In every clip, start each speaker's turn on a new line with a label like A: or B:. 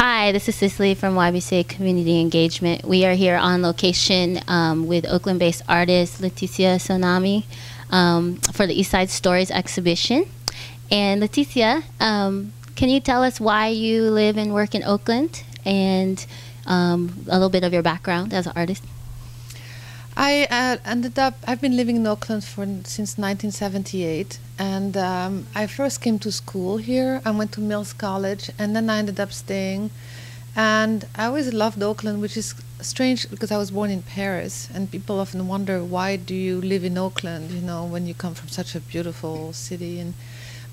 A: Hi, this is Cicely from YBCA Community Engagement. We are here on location with Oakland-based artist Laetitia Sonami for the East Side Stories exhibition. And Laetitia, can you tell us why you live and work in Oakland and a little bit of your background as an artist?
B: I've been living in Oakland since 1978, and I first came to school here. I went to Mills College, and then I ended up staying. And I always loved Oakland, which is strange because I was born in Paris, and people often wonder, why do you live in Oakland, you know, when you come from such a beautiful city.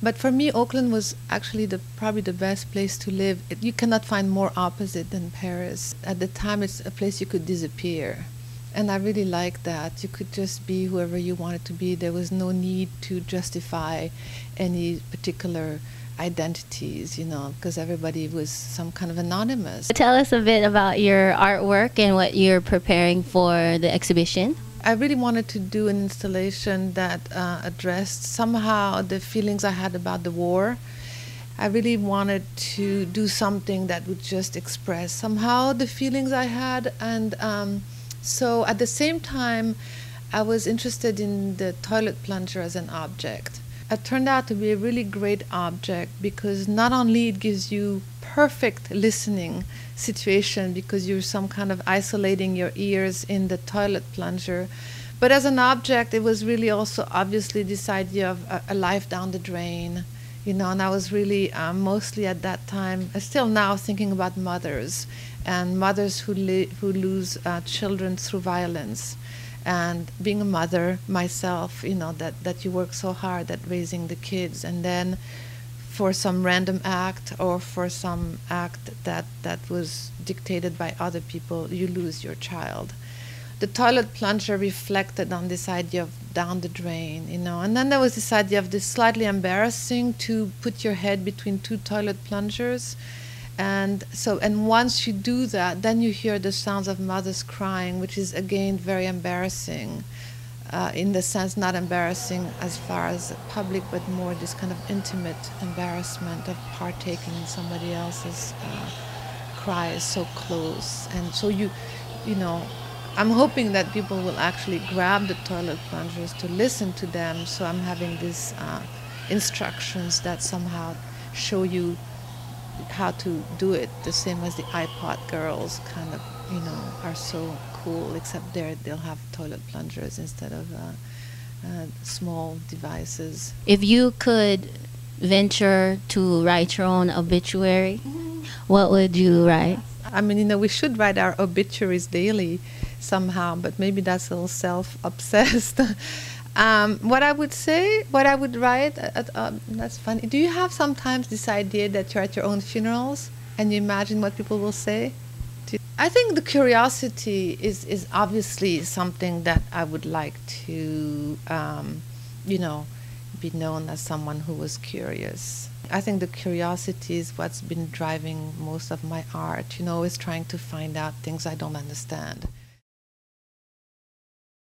B: But for me, Oakland was actually probably the best place to live. You cannot find more opposite than Paris. At the time, it's a place you could disappear. And I really liked that. You could just be whoever you wanted to be. There was no need to justify any particular identities, you know, because everybody was some kind of anonymous.
A: Tell us a bit about your artwork and what you're preparing for the exhibition.
B: I really wanted to do an installation that addressed somehow the feelings I had about the war. I really wanted to do something that would just express somehow the feelings I had, and so at the same time, I was interested in the toilet plunger as an object. It turned out to be a really great object because not only it gives you perfect listening situation because you're some kind of isolating your ears in the toilet plunger, but as an object, it was really also obviously this idea of a life down the drain. You know, and I was really mostly at that time, still now thinking about mothers and mothers who lose children through violence. And being a mother myself, you know, that you work so hard at raising the kids, and then for some random act or for some act that was dictated by other people, you lose your child. The toilet plunger reflected on this idea of down the drain, you know. And then there was this idea of this slightly embarrassing to put your head between two toilet plungers. And once you do that, then you hear the sounds of mothers crying, which is again very embarrassing. In the sense, not embarrassing as far as public, but more this kind of intimate embarrassment of partaking in somebody else's cries so close. And so you know, I'm hoping that people will actually grab the toilet plungers to listen to them. So I'm having these instructions that somehow show you how to do it, the same as the iPod girls kind of, you know, are so cool, except they'll have toilet plungers instead of small devices.
A: If you could venture to write your own obituary, what would you write?
B: I mean, you know, we should write our obituaries daily somehow, but maybe that's a little self-obsessed. What I would write, that's funny. Do you have sometimes this idea that you're at your own funerals and you imagine what people will say? I think the curiosity is obviously something that I would like to, you know, be known as someone who was curious. I think the curiosity is what's been driving most of my art, you know, is trying to find out things I don't understand.